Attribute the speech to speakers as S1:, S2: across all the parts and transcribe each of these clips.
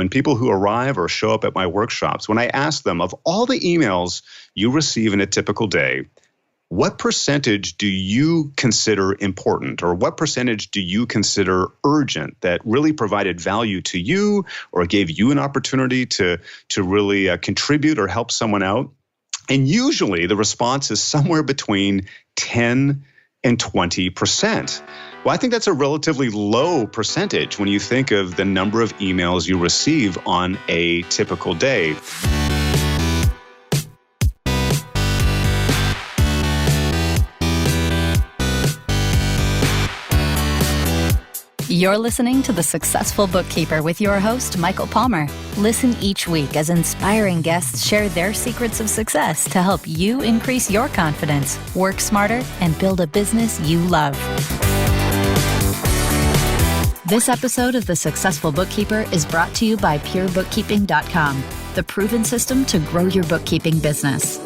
S1: when people who arrive or show up at my workshops, when I ask them, of all the emails you receive in a typical day, what percentage do you consider important, or what percentage do you consider urgent that really provided value to you or gave you an opportunity to really contribute or help someone out? And usually the response is somewhere between 10 and 20%. Well, I think that's a relatively low percentage when you think of the number of emails you receive on a typical day.
S2: You're listening to The Successful Bookkeeper with your host, Michael Palmer. Listen each week as inspiring guests share their secrets of success to help you increase your confidence, work smarter, and build a business you love. This episode of The Successful Bookkeeper is brought to you by PureBookkeeping.com, the proven system to grow your bookkeeping business.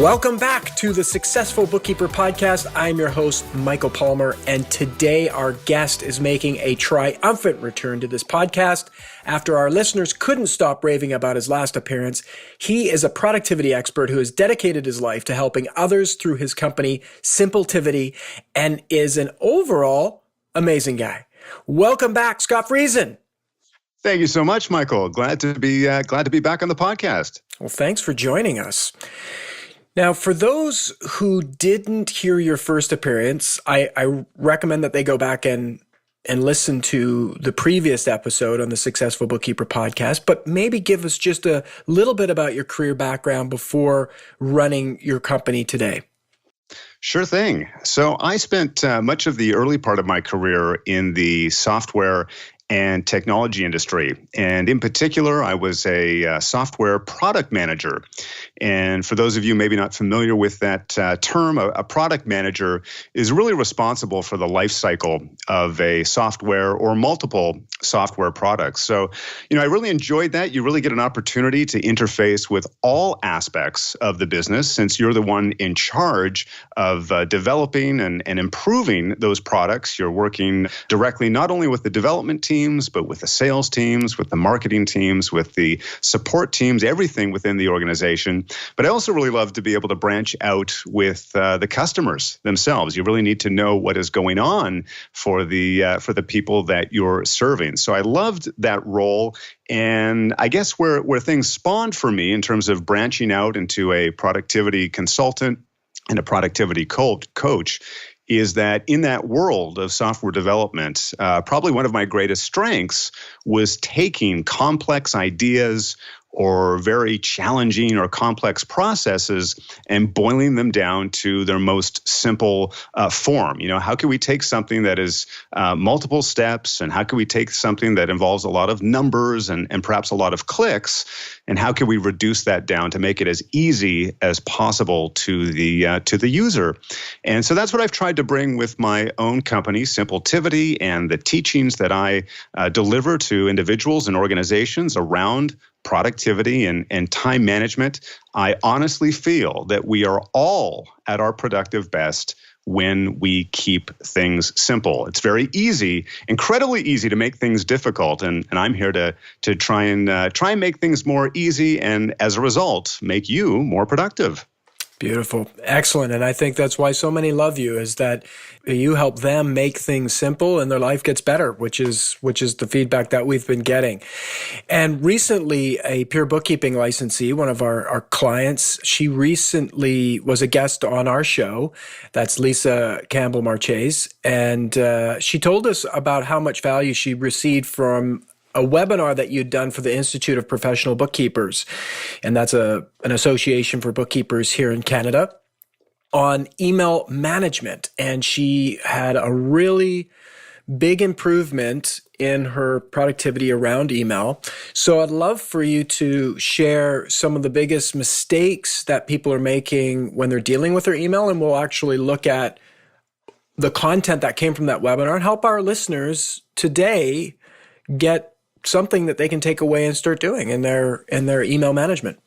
S3: Welcome back to the Successful Bookkeeper Podcast. I'm your host, Michael Palmer, and today our guest is making a triumphant return to this podcast after our listeners couldn't stop raving about his last appearance. He is a productivity expert who has dedicated his life to helping others through his company, Simpletivity, and is an overall amazing guy. Welcome back, Scott Friesen.
S1: Thank you so much, Michael. Glad to be back on the podcast.
S3: Well, thanks for joining us. Now, for those who didn't hear your first appearance, I recommend that they go back and listen to the previous episode on the Successful Bookkeeper podcast, but maybe give us just a little bit about your career background before running your company today.
S1: Sure thing. So I spent much of the early part of my career in the software and technology industry. And in particular, I was a software product manager. And for those of you maybe not familiar with that term, a product manager is really responsible for the life cycle of a software or multiple software products. So, I really enjoyed that. You really get an opportunity to interface with all aspects of the business since you're the one in charge of developing and improving those products. You're working directly not only with the development teams, but with the sales teams, with the marketing teams, with the support teams, everything within the organization. But I also really love to be able to branch out with the customers themselves. You really need to know what is going on for the people that you're serving. So I loved that role. And I guess where things spawned for me in terms of branching out into a productivity consultant and a productivity coach is that in that world of software development, probably one of my greatest strengths was taking complex ideas or very challenging or complex processes and boiling them down to their most simple form. How can we take something that is multiple steps, and how can we take something that involves a lot of numbers and perhaps a lot of clicks, and how can we reduce that down to make it as easy as possible to the user? And so that's what I've tried to bring with my own company, Simpletivity, and the teachings that I deliver to individuals and organizations around productivity and time management. I honestly feel that we are all at our productive best when we keep things simple. It's very easy, incredibly easy to make things difficult, and I'm here to try and make things more easy, and as a result, make you more productive.
S3: Beautiful. Excellent. And I think that's why so many love you, is that you help them make things simple and their life gets better, which is the feedback that we've been getting. And recently, a Pure Bookkeeping licensee, one of our clients, she recently was a guest on our show. That's Lisa Campbell Marchese. And she told us about how much value she received from a webinar that you'd done for the Institute of Professional Bookkeepers, and that's an association for bookkeepers here in Canada, on email management. And she had a really big improvement in her productivity around email. So I'd love for you to share some of the biggest mistakes that people are making when they're dealing with their email, and we'll actually look at the content that came from that webinar and help our listeners today get something that they can take away and start doing in their email management.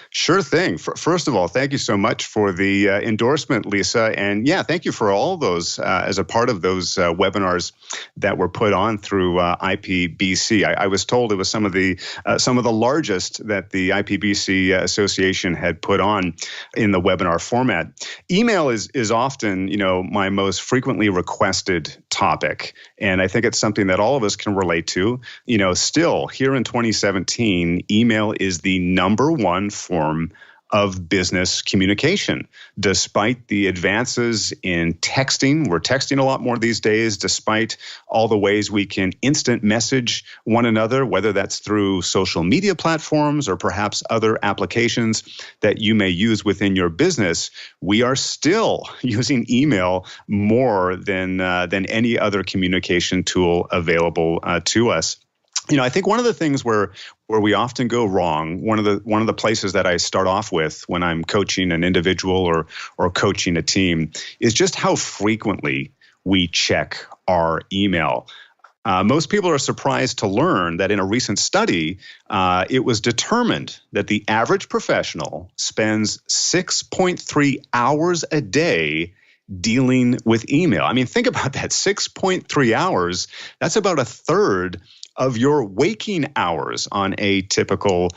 S1: Sure thing. First of all, thank you so much for the endorsement, Lisa. And yeah, thank you for all those as a part of those webinars that were put on through IPBC. I was told it was some of the largest that the IPBC Association had put on in the webinar format. Email is often, my most frequently requested topic. And I think it's something that all of us can relate to. Still here in 2017, email is the number one form of business communication. Despite the advances in texting, we're texting a lot more these days, despite all the ways we can instant message one another, whether that's through social media platforms or perhaps other applications that you may use within your business, we are still using email more than any other communication tool available to us. I think one of the things where we often go wrong, one of the places that I start off with when I'm coaching an individual or coaching a team is just how frequently we check our email. Most people are surprised to learn that in a recent study, it was determined that the average professional spends 6.3 hours a day dealing with email. I mean, think about that, 6.3 hours. That's about a third of your waking hours on a typical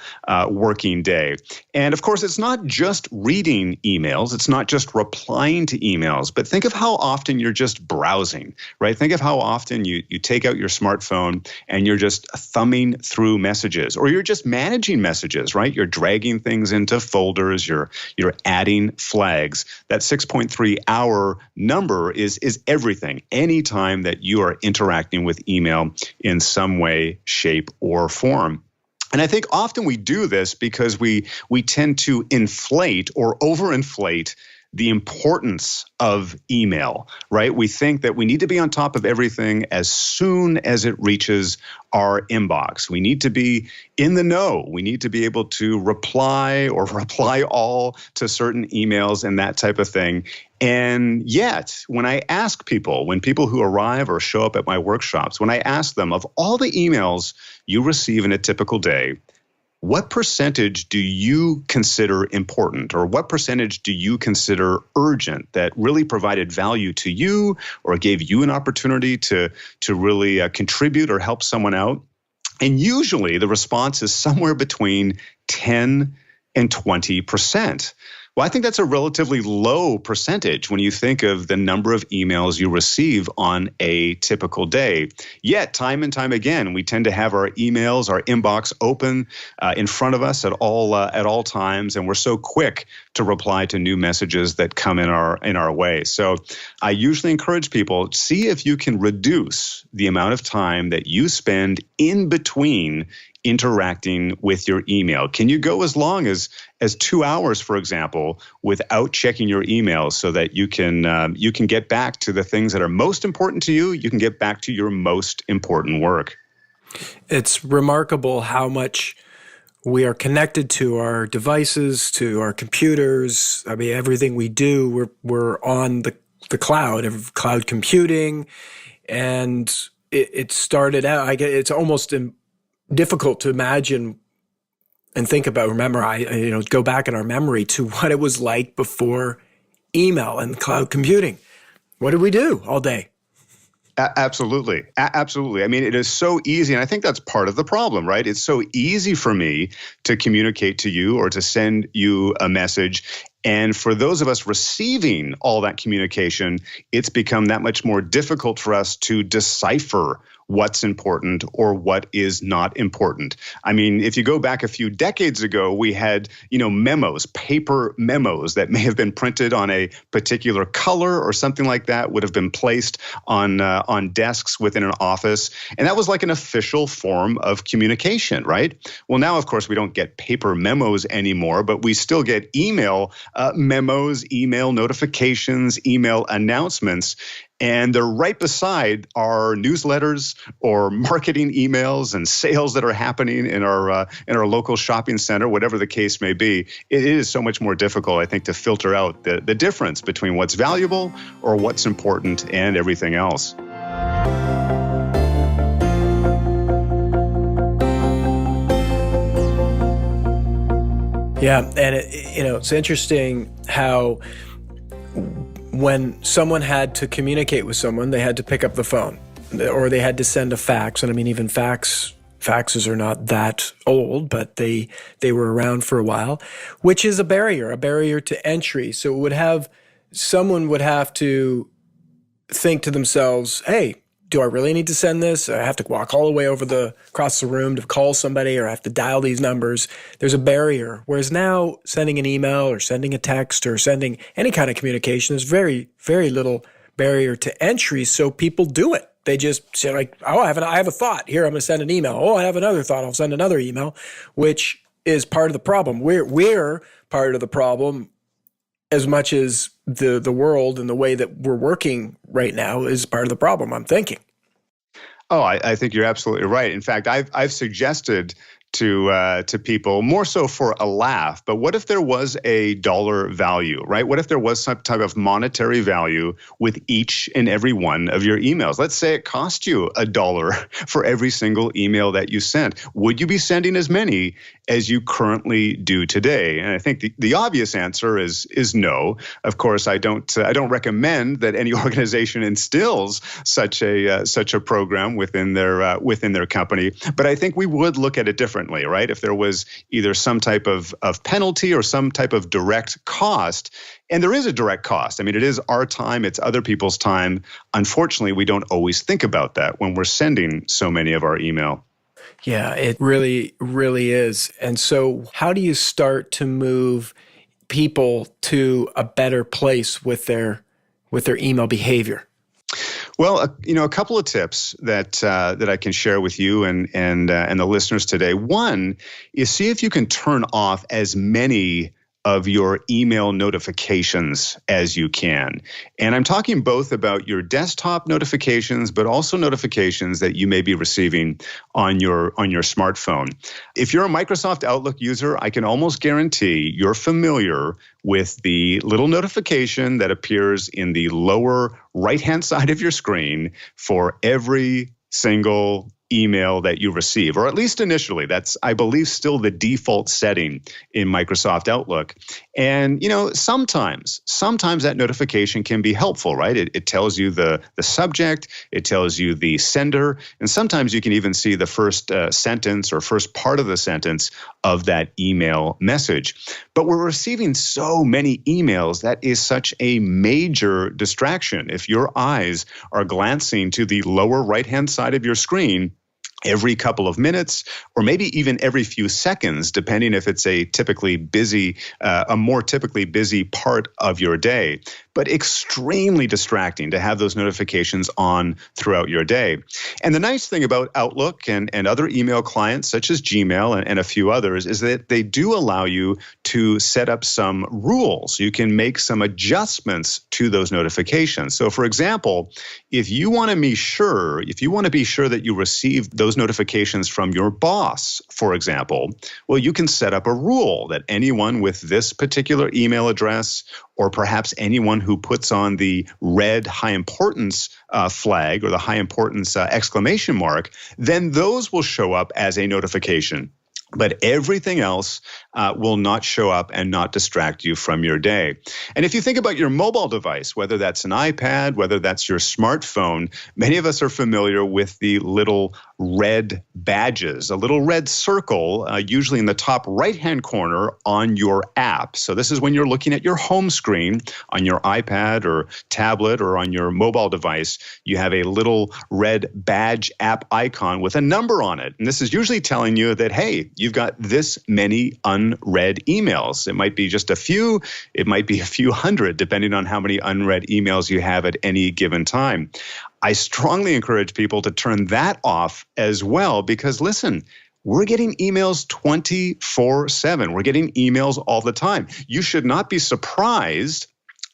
S1: working day. And of course, it's not just reading emails. It's not just replying to emails, but think of how often you're just browsing, right? Think of how often you take out your smartphone and you're just thumbing through messages, or you're just managing messages, right? You're dragging things into folders, you're adding flags. That 6.3 hour number is everything. Anytime that you are interacting with email in some way, shape, or form. And I think often we do this because we tend to inflate or overinflate the importance of email, right? We think that we need to be on top of everything as soon as it reaches our inbox. We need to be in the know. We need to be able to reply or reply all to certain emails and that type of thing. And yet, when people who arrive or show up at my workshops, when I ask them, of all the emails you receive in a typical day, what percentage do you consider important, or what percentage do you consider urgent that really provided value to you or gave you an opportunity to really contribute or help someone out? And usually the response is somewhere between 10 and 20%. Well, I think that's a relatively low percentage when you think of the number of emails you receive on a typical day. Yet, time and time again, we tend to have our emails, our inbox open in front of us at all times, and we're so quick to reply to new messages that come in our way. So, I usually encourage people, see if you can reduce the amount of time that you spend in between interacting with your email. Can you go as long as 2 hours, for example, without checking your email, so that you can get back to the things that are most important to you? You can get back to your most important work.
S3: It's remarkable how much we are connected to our devices, to our computers. I mean, everything we do, we're on the cloud, cloud computing, and it started out. It's almost difficult to imagine and think about. Remember, go back in our memory to what it was like before email and cloud computing. What did we do all day?
S1: Absolutely. Absolutely. I mean, it is so easy. And I think that's part of the problem, right? It's so easy for me to communicate to you or to send you a message. And for those of us receiving all that communication, it's become that much more difficult for us to decipher what's important or what is not important. I mean, if you go back a few decades ago, we had, memos, paper memos that may have been printed on a particular color or something like that, would have been placed on desks within an office. And that was like an official form of communication, right? Well, now, of course, we don't get paper memos anymore, but we still get email memos, email notifications, email announcements. And they're right beside our newsletters or marketing emails and sales that are happening in our local shopping center, whatever the case may be. It is so much more difficult, I think, to filter out the difference between what's valuable or what's important and everything else.
S3: Yeah, and it's interesting how when someone had to communicate with someone, they had to pick up the phone or they had to send a fax. And I mean, even faxes are not that old, but they were around for a while, which is a barrier to entry. So someone would have to think to themselves, hey, do I really need to send this? I have to walk all the way across the room to call somebody, or I have to dial these numbers. There's a barrier. Whereas now sending an email or sending a text or sending any kind of communication is very, very little barrier to entry. So people do it. They just say like, oh, I have a thought. Here, I'm going to send an email. Oh, I have another thought. I'll send another email, which is part of the problem. We're part of the problem as much as the world and the way that we're working right now is part of the problem, I'm thinking.
S1: Oh, I think you're absolutely right. In fact, I've suggested to people, more so for a laugh, but what if there was a dollar value, right? What if there was some type of monetary value with each and every one of your emails? Let's say it cost you $1 for every single email that you sent. Would you be sending as many as you currently do today? And I think the obvious answer is no. Of course, I don't recommend that any organization instills such a program within their company. But I think we would look at it differently, right? If there was either some type of penalty or some type of direct cost, and there is a direct cost. I mean, it is our time, it's other people's time. Unfortunately, we don't always think about that when we're sending so many of our email.
S3: Yeah, it really, really is. And so how do you start to move people to a better place with their email behavior?
S1: Well, a couple of tips that I can share with you and the listeners today. One is see if you can turn off as many of your email notifications as you can. And I'm talking both about your desktop notifications, but also notifications that you may be receiving on your smartphone. If you're a Microsoft Outlook user, I can almost guarantee you're familiar with the little notification that appears in the lower right-hand side of your screen for every single email that you receive, or at least initially. That's, I believe, still the default setting in Microsoft Outlook. And, sometimes that notification can be helpful, right? It tells you the subject, it tells you the sender, and sometimes you can even see the first sentence or first part of the sentence of that email message. But we're receiving so many emails, that is such a major distraction. If your eyes are glancing to the lower right-hand side of your screen every couple of minutes, or maybe even every few seconds, depending if it's a more typically busy part of your day, but extremely distracting to have those notifications on throughout your day. And the nice thing about Outlook and other email clients such as Gmail and a few others is that they do allow you to set up some rules. You can make some adjustments to those notifications. So for example, if you want to be sure that you receive those notifications from your boss, for example, well, you can set up a rule that anyone with this particular email address, or perhaps anyone who puts on the red high importance flag or the high importance exclamation mark, then those will show up as a notification. But everything else will not show up and not distract you from your day. And if you think about your mobile device, whether that's an iPad, whether that's your smartphone, many of us are familiar with the little red badges, a little red circle, usually in the top right-hand corner on your app. So this is when you're looking at your home screen on your iPad or tablet or on your mobile device. You have a little red badge app icon with a number on it. And this is usually telling you that, hey, you've got this many unread emails. It might be just a few, it might be a few hundred, depending on how many unread emails you have at any given time. I strongly encourage people to turn that off as well, because listen, we're getting emails 24/7. We're getting emails all the time. You should not be surprised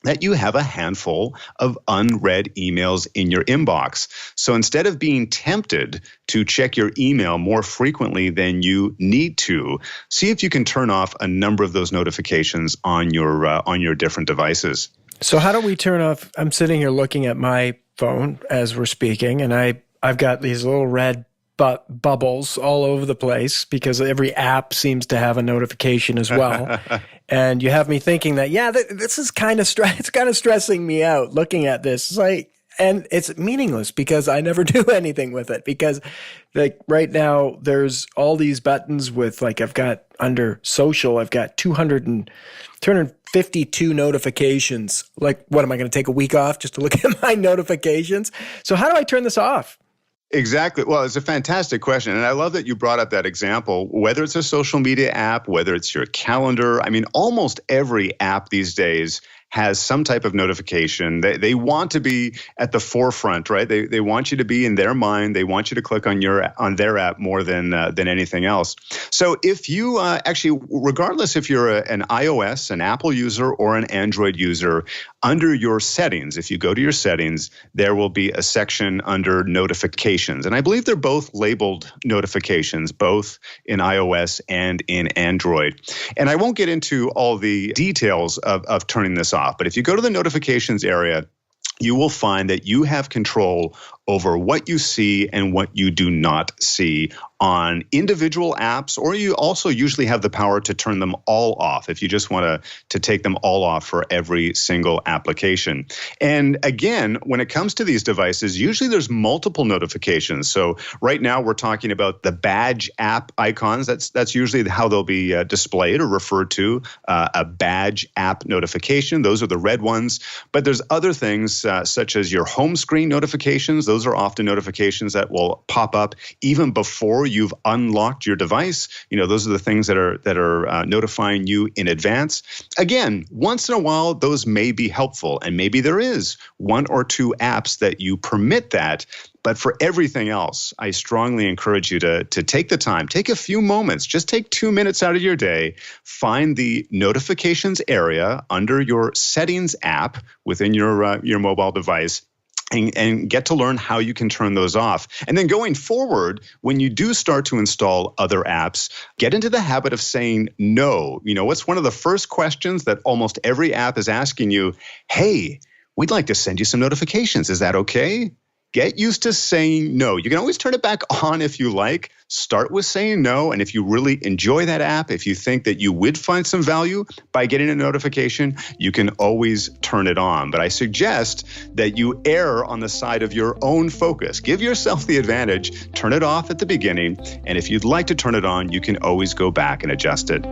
S1: that you have a handful of unread emails in your inbox. So instead of being tempted to check your email more frequently than you need to, see if you can turn off a number of those notifications on your different devices.
S3: So how do we turn off? I'm sitting here looking at my phone as we're speaking, and I've got these little red bubbles all over the place because every app seems to have a notification as well. And you have me thinking that, this is kind of it's kind of stressing me out looking at this. It's like, and it's meaningless because I never do anything with it because like right now there's all these buttons with like, I've got under social, I've got 252 notifications. Like, what am I going to take a week off just to look at my notifications? So how do I turn this off?
S1: Exactly. Well, it's a fantastic question. And I love that you brought up that example, whether it's a social media app, whether it's your calendar. I mean, almost every app these days has some type of notification. They want to be at the forefront, right? They want you to be in their mind. They want you to click on their app more than anything else. So if you actually, regardless if you're an iOS, an Apple user, or an Android user, under your settings, if you go to your settings, there will be a section under notifications. And I believe they're both labeled notifications, both in iOS and in Android. And I won't get into all the details of turning this off, but if you go to the notifications area, you will find that you have control over what you see and what you do not see on individual apps, or you also usually have the power to turn them all off if you just want to take them all off for every single application. And again, when it comes to these devices, usually there's multiple notifications. So right now we're talking about the badge app icons. That's usually how they'll be displayed or referred to, a badge app notification. Those are the red ones. But there's other things such as your home screen notifications. Those are often notifications that will pop up even before you've unlocked your device. You know, those are the things that are notifying you in advance. Again, once in a while, those may be helpful, and maybe there is one or two apps that you permit that. But for everything else, I strongly encourage you to take the time, take a few moments, just take 2 minutes out of your day, find the notifications area under your settings app within your mobile device, and get to learn how you can turn those off. And then going forward, when you do start to install other apps, get into the habit of saying no. You know, what's one of the first questions that almost every app is asking you? Hey, we'd like to send you some notifications. Is that okay? Get used to saying no. You can always turn it back on if you like. Start with saying no. And if you really enjoy that app, if you think that you would find some value by getting a notification, you can always turn it on. But I suggest that you err on the side of your own focus. Give yourself the advantage. Turn it off at the beginning. And if you'd like to turn it on, you can always go back and adjust it.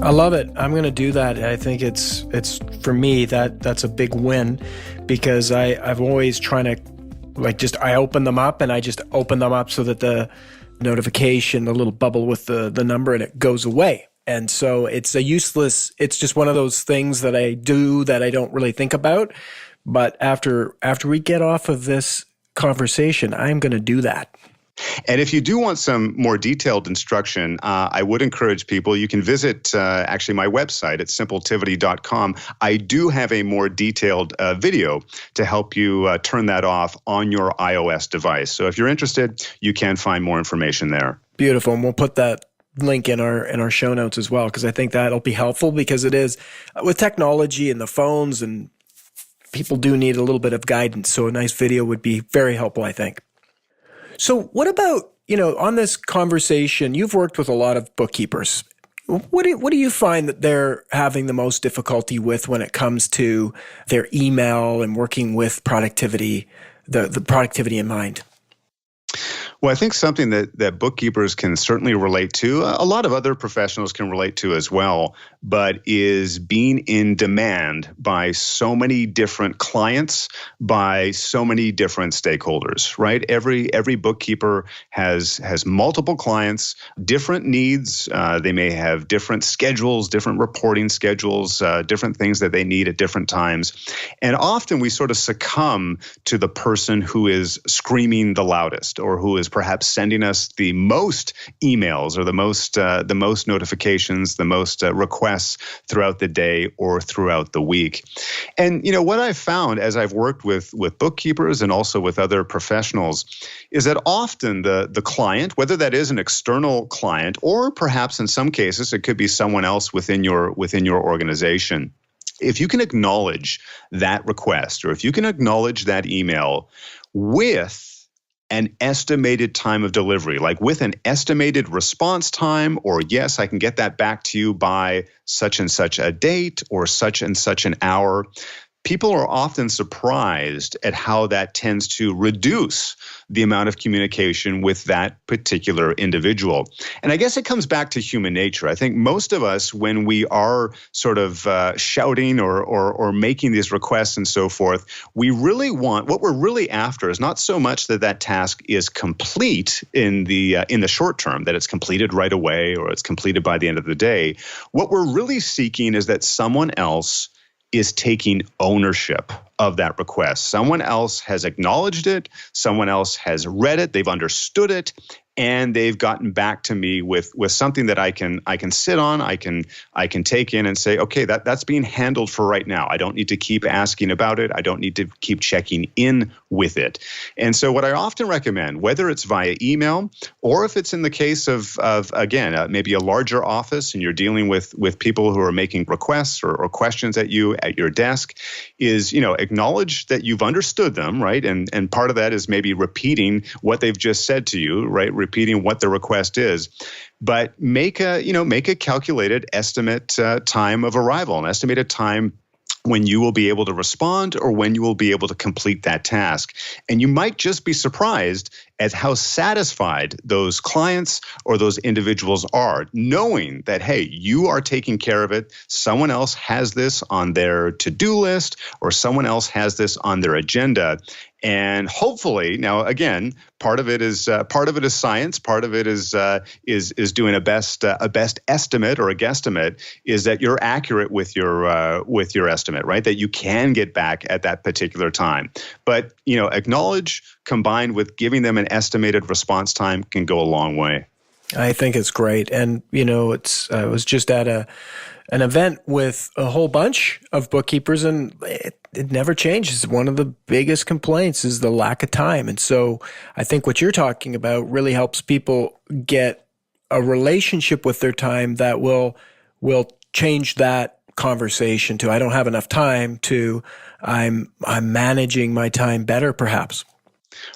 S3: I love it. I'm going to do that. I think it's for me that's a big win because I've always trying to I open them up and I just open them up so that the notification, the little bubble with the number in it goes away. And so it's just one of those things that I do that I don't really think about. But after we get off of this conversation, I'm going to do that.
S1: And if you do want some more detailed instruction, I would encourage people, you can visit actually my website at simpletivity.com. I do have a more detailed video to help you turn that off on your iOS device. So if you're interested, you can find more information there.
S3: Beautiful. And we'll put that link in our show notes as well, because I think that'll be helpful because it is with technology and the phones, and people do need a little bit of guidance. So a nice video would be very helpful, I think. So what about, on this conversation, you've worked with a lot of bookkeepers. What do you find that they're having the most difficulty with when it comes to their email and working with productivity, the productivity in mind?
S1: Well, I think something that bookkeepers can certainly relate to, a lot of other professionals can relate to as well, but is being in demand by so many different clients, by so many different stakeholders, right? Every bookkeeper has multiple clients, different needs. They may have different schedules, different reporting schedules, different things that they need at different times. And often we sort of succumb to the person who is screaming the loudest, or who is perhaps sending us the most emails or the most notifications, the most requests throughout the day or throughout the week. And what I've found as I've worked with bookkeepers and also with other professionals is that often the client, whether that is an external client or perhaps in some cases it could be someone else within your organization, If you can acknowledge that request, or if you can acknowledge that email with an estimated time of delivery, like with an estimated response time, or yes, I can get that back to you by such and such a date or such and such an hour, people are often surprised at how that tends to reduce the amount of communication with that particular individual. And I guess it comes back to human nature. I think most of us, when we are sort of shouting or making these requests and so forth, we really want, what we're really after is not so much that that task is complete in the short term, that it's completed right away or it's completed by the end of the day. What we're really seeking is that someone else is taking ownership of that request. Someone else has acknowledged it, someone else has read it, they've understood it, and they've gotten back to me with something that I can sit on, I can take in and say, okay, that's being handled for right now. I don't need to keep asking about it. I don't need to keep checking in with it. And so what I often recommend, whether it's via email or if it's in the case of again, maybe a larger office and you're dealing with people who are making requests or questions at you at your desk, is, acknowledge that you've understood them, right? And part of that is maybe repeating what they've just said to you, right? Repeating what the request is, but make a calculated estimate time of arrival, an estimated time when you will be able to respond or when you will be able to complete that task. And you might just be surprised at how satisfied those clients or those individuals are, knowing that, hey, you are taking care of it. Someone else has this on their to-do list, or someone else has this on their agenda. And hopefully, now again, part of it is science. Part of it is doing a best estimate or a guesstimate. Is that you're accurate with your estimate, right? That you can get back at that particular time. But acknowledge combined with giving them an estimated response time can go a long way.
S3: I think it's great, and I was just at an event with a whole bunch of bookkeepers, and it never changes. One of the biggest complaints is the lack of time. And so I think what you're talking about really helps people get a relationship with their time that will change that conversation to, I don't have enough time, to I'm managing my time better, perhaps.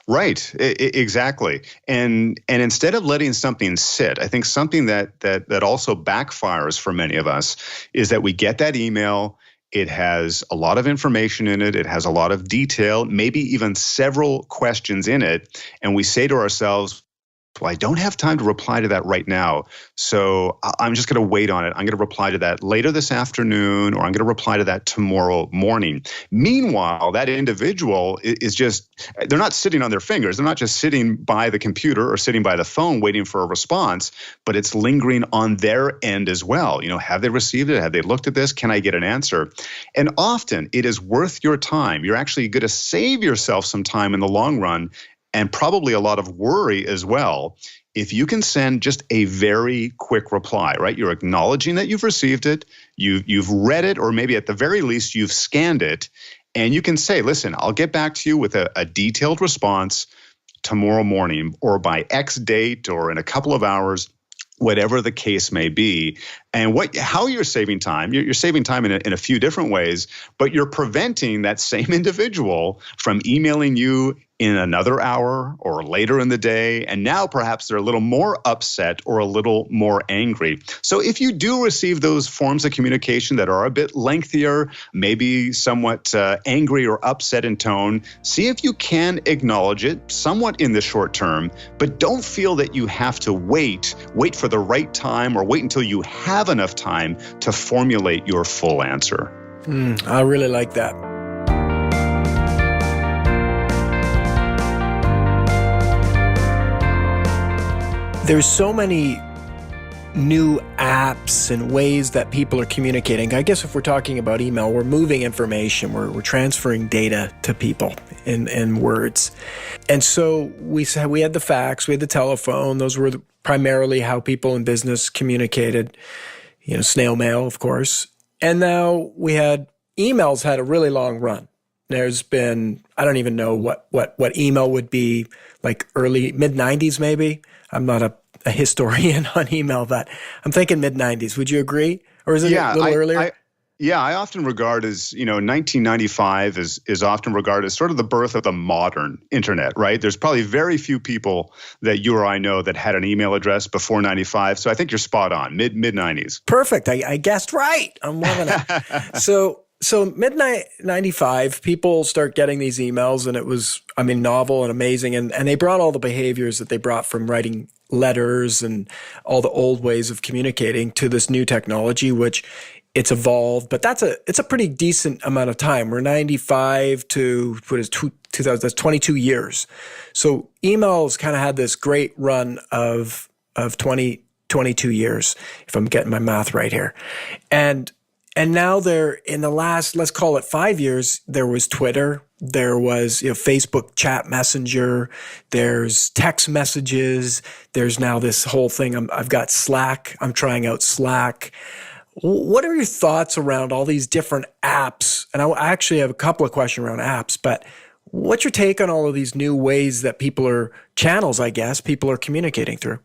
S1: Right, exactly. And instead of letting something sit, I think something that also backfires for many of us is that we get that email. It has a lot of information in it. It has a lot of detail, maybe even several questions in it. And we say to ourselves, well, I don't have time to reply to that right now, so I'm just going to wait on it. I'm going to reply to that later this afternoon, or I'm going to reply to that tomorrow morning. Meanwhile, that individual is they're not sitting on their fingers. They're not just sitting by the computer or sitting by the phone waiting for a response, but it's lingering on their end as well. Have they received it? Have they looked at this? Can I get an answer? And often it is worth your time. You're actually going to save yourself some time in the long run, and probably a lot of worry as well, if you can send just a very quick reply, right? You're acknowledging that you've received it, you've read it, or maybe at the very least you've scanned it, and you can say, listen, I'll get back to you with a detailed response tomorrow morning, or by X date, or in a couple of hours, whatever the case may be. And how you're saving time, you're saving time in a few different ways, but you're preventing that same individual from emailing you in another hour or later in the day. And now perhaps they're a little more upset or a little more angry. So if you do receive those forms of communication that are a bit lengthier, maybe somewhat angry or upset in tone, see if you can acknowledge it somewhat in the short term, but don't feel that you have to wait for the right time, or wait until you have enough time to formulate your full answer.
S3: I really like that. There's so many new apps and ways that people are communicating. I guess if we're talking about email, we're moving information, we're transferring data to people in words. And so we had the fax, we had the telephone. Those were primarily how people in business communicated, snail mail, of course. And now we had emails had a really long run. There's been, I don't even know what email would be, like early mid-90s maybe. I'm not a historian on email, but I'm thinking mid-90s. Would you agree? Or is it a little earlier?
S1: Yeah, I often regard as, 1995 is often regarded as sort of the birth of the modern internet, right? There's probably very few people that you or I know that had an email address before 95. So I think you're spot on, mid 90s.
S3: Perfect. I guessed right. I'm loving it. So mid 95, people start getting these emails, and it was, novel and amazing. And they brought all the behaviors that they brought from writing letters and all the old ways of communicating to this new technology, which it's evolved, but it's a pretty decent amount of time. We're 95 to 2000, that's 22 years. So emails kind of had this great run of 22 years, if I'm getting my math right here. And now they're in the last, let's call it 5 years, there was Twitter, there was Facebook chat messenger, there's text messages, there's now this whole thing. I've got Slack, I'm trying out Slack. What are your thoughts around all these different apps? And I actually have a couple of questions around apps, but what's your take on all of these new ways that people are communicating through?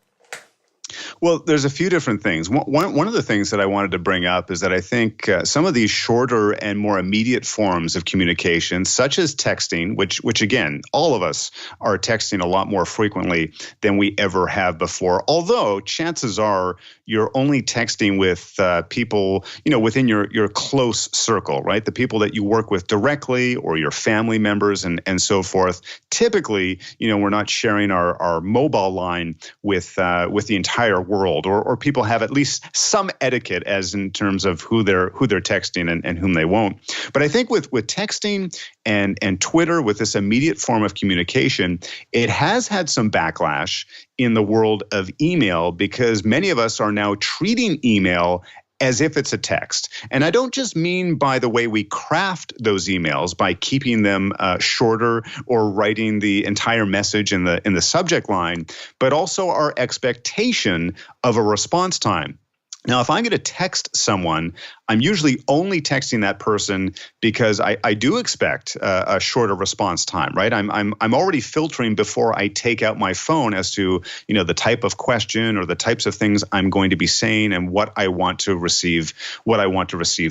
S1: Well, there's a few different things. One of the things that I wanted to bring up is that I think some of these shorter and more immediate forms of communication, such as texting, which again, all of us are texting a lot more frequently than we ever have before. Although chances are you're only texting with people, within your close circle, right? The people that you work with directly, or your family members, and so forth. Typically, we're not sharing our mobile line with the entire world, or people have at least some etiquette as in terms of who they're texting and whom they won't. But I think with texting and Twitter, with this immediate form of communication, it has had some backlash in the world of email, because many of us are now treating email as if it's a text. And I don't just mean by the way we craft those emails, by keeping them shorter or writing the entire message in the subject line, but also our expectation of a response time. Now, if I'm going to text someone, I'm usually only texting that person because I do expect a shorter response time, right? I'm already filtering before I take out my phone as to the type of question or the types of things I'm going to be saying and what I want to receive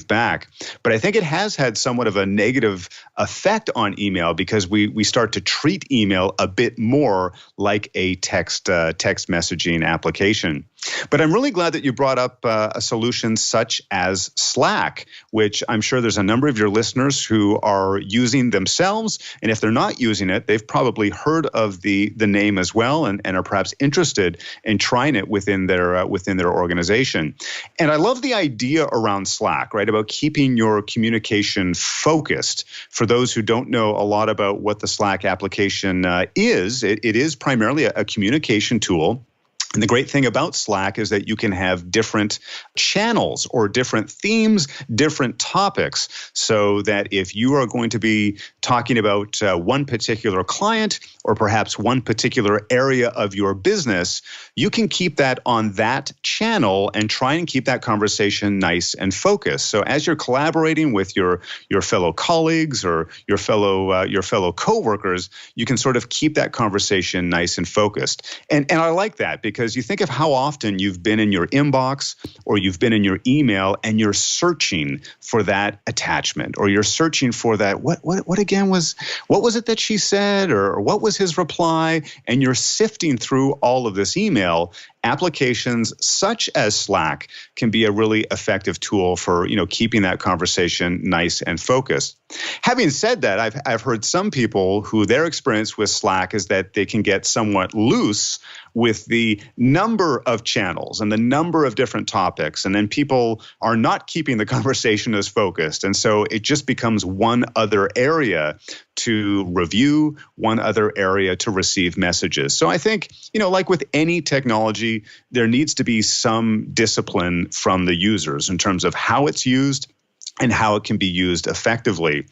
S1: back. But I think it has had somewhat of a negative effect on email, because we start to treat email a bit more like a text messaging application. But I'm really glad that you brought up a solution such as Slack, which I'm sure there's a number of your listeners who are using themselves. And if they're not using it, they've probably heard of the name as well, and are perhaps interested in trying it within their organization. And I love the idea around Slack, right, about keeping your communication focused. For those who don't know a lot about what the Slack application is, it is primarily a communication tool. And the great thing about Slack is that you can have different channels or different themes, different topics, so that if you are going to be talking about one particular client or perhaps one particular area of your business, you can keep that on that channel and try and keep that conversation nice and focused. So as you're collaborating with your fellow colleagues or your fellow coworkers, you can sort of keep that conversation nice and focused. And I like that, because you think of how often you've been in your inbox or you've been in your email and you're searching for that attachment, or you're searching for that, what was it that she said, or what was his reply, and you're sifting through all of this email. Applications such as Slack can be a really effective tool for keeping that conversation nice and focused. Having said that, I've heard some people who their experience with Slack is that they can get somewhat loose with the number of channels and the number of different topics, and then people are not keeping the conversation as focused, and so it just becomes one other area to review, one other area to receive messages. So I think, like with any technology, there needs to be some discipline from the users in terms of how it's used and how it can be used effectively.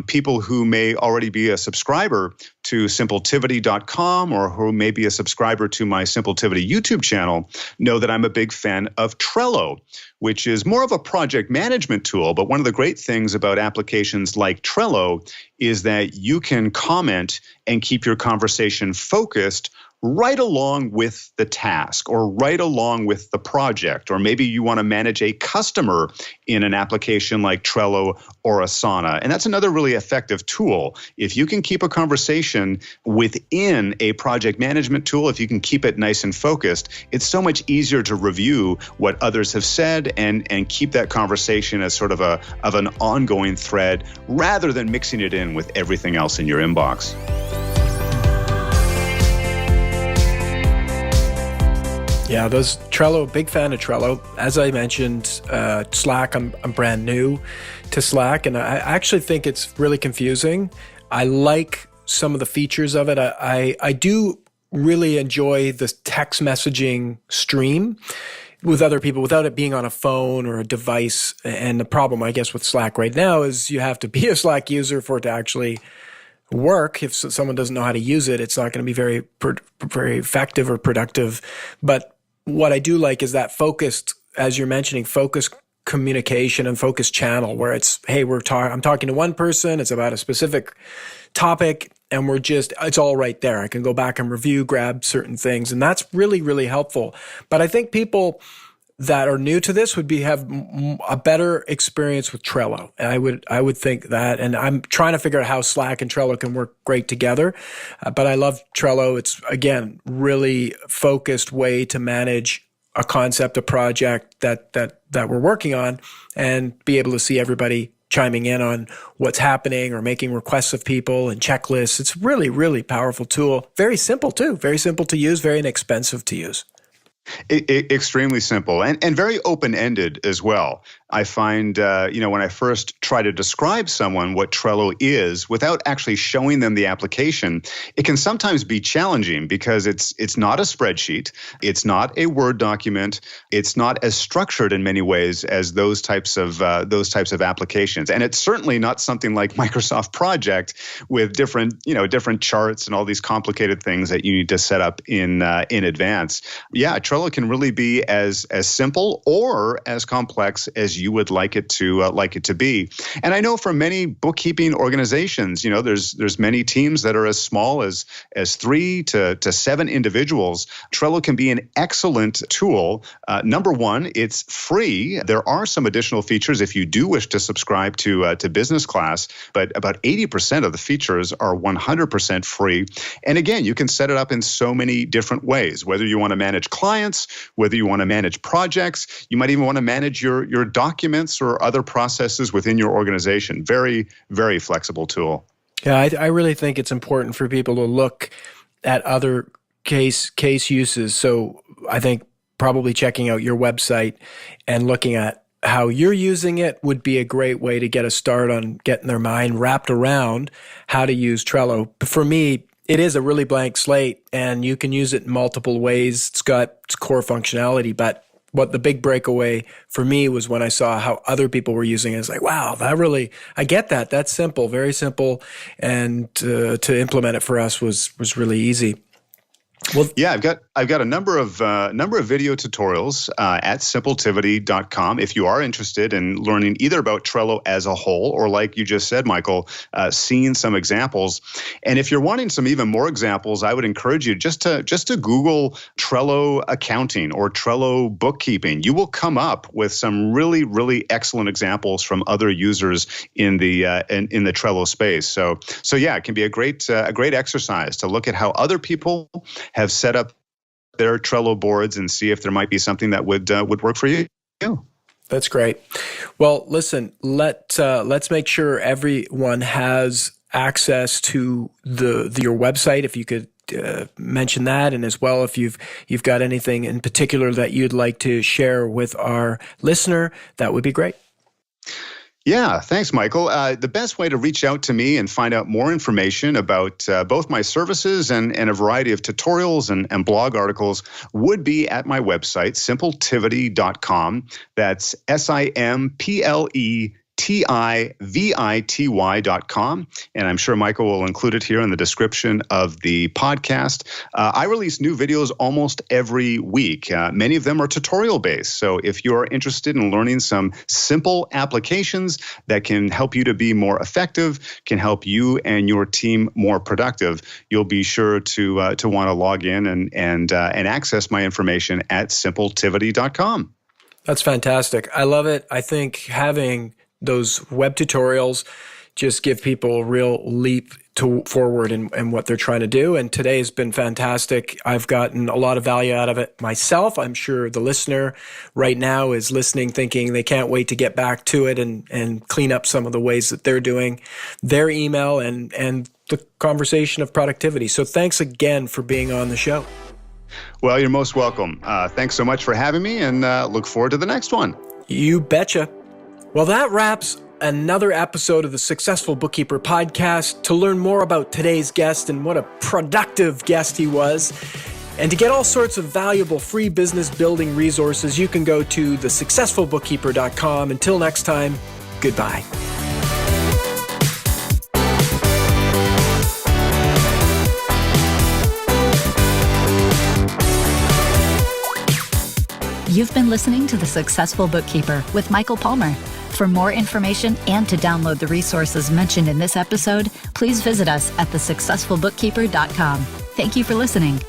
S1: People who may already be a subscriber to simpletivity.com, or who may be a subscriber to my Simpletivity YouTube channel, know that I'm a big fan of Trello, which is more of a project management tool. But one of the great things about applications like Trello is that you can comment and keep your conversation focused right along with the task or right along with the project. Or maybe you want to manage a customer in an application like Trello or Asana. And that's another really effective tool. If you can keep a conversation within a project management tool, if you can keep it nice and focused, it's so much easier to review what others have said and keep that conversation as sort of an ongoing thread rather than mixing it in with everything else in your inbox.
S3: Yeah, those Trello, big fan of Trello. As I mentioned, Slack, I'm brand new to Slack, and I actually think it's really confusing. I like some of the features of it. I do really enjoy the text messaging stream with other people without it being on a phone or a device. And the problem, I guess, with Slack right now is you have to be a Slack user for it to actually work. If someone doesn't know how to use it, it's not going to be very effective or productive. But what I do like is that focused, as you're mentioning, focused communication and focused channel where it's, hey, I'm talking to one person, it's about a specific topic, and it's all right there. I can go back and review, grab certain things, and that's really, really helpful. But I think people that are new to this would have a better experience with Trello. And I would think that, and I'm trying to figure out how Slack and Trello can work great together. But I love Trello. It's, again, really focused way to manage a concept, a project that we're working on, and be able to see everybody chiming in on what's happening or making requests of people and checklists. It's really, really powerful tool. Very simple too. Very simple to use, very inexpensive to use.
S1: Extremely simple and very open-ended as well. I find, when I first try to describe someone what Trello is without actually showing them the application, it can sometimes be challenging because it's not a spreadsheet, it's not a Word document, it's not as structured in many ways as those types of applications, and it's certainly not something like Microsoft Project with different charts and all these complicated things that you need to set up in advance. Yeah, Trello can really be as simple or as complex as you would like it to be. And I know for many bookkeeping organizations, there's many teams that are as small as 3 to 7 individuals. Trello can be an excellent tool. Number one, it's free. There are some additional features if you do wish to subscribe to business class, but about 80% of the features are 100% free. And again, you can set it up in so many different ways, whether you want to manage clients, whether you want to manage projects, you might even want to manage your documents or other processes within your organization. Very, very flexible tool.
S3: Yeah, I really think it's important for people to look at other case uses. So I think probably checking out your website and looking at how you're using it would be a great way to get a start on getting their mind wrapped around how to use Trello. For me, it is a really blank slate, and you can use it in multiple ways. It's got its core functionality, but what the big breakaway for me was when I saw how other people were using it. It's like, wow, I get that. That's simple, very simple, and to implement it for us was really easy. Well,
S1: yeah, I've got a number of video tutorials at simpletivity.com if you are interested in learning either about Trello as a whole or, like you just said, Michael, seeing some examples. And if you're wanting some even more examples, I would encourage you just to Google Trello accounting or Trello bookkeeping. You will come up with some really, really excellent examples from other users in the Trello space. So yeah, it can be a great exercise to look at how other people have set up their Trello boards and see if there might be something that would work for you.
S3: That's great. Well, listen, let's make sure everyone has access to your website. If you could mention that, and as well, if you've got anything in particular that you'd like to share with our listener, that would be great.
S1: Yeah, thanks, Michael. The best way to reach out to me and find out more information about both my services and a variety of tutorials and blog articles would be at my website, simpletivity.com. That's simpletivity.com. TIVITY.com. And I'm sure Michael will include it here in the description of the podcast. I release new videos almost every week. Many of them are tutorial based. So if you're interested in learning some simple applications that can help you to be more effective, can help you and your team more productive, you'll be sure to want to log in and access my information at simpletivity.com.
S3: That's fantastic. I love it. I think having those web tutorials just give people a real leap forward in what they're trying to do. And today has been fantastic. I've gotten a lot of value out of it myself. I'm sure the listener right now is listening, thinking they can't wait to get back to it and clean up some of the ways that they're doing their email and the conversation of productivity. So thanks again for being on the show.
S1: Well, you're most welcome. Thanks so much for having me, and look forward to the next one.
S3: You betcha. Well, that wraps another episode of the Successful Bookkeeper podcast. To learn more about today's guest and what a productive guest he was, and to get all sorts of valuable free business building resources, you can go to thesuccessfulbookkeeper.com. Until next time, goodbye.
S2: You've been listening to The Successful Bookkeeper with Michael Palmer. For more information and to download the resources mentioned in this episode, please visit us at thesuccessfulbookkeeper.com. Thank you for listening.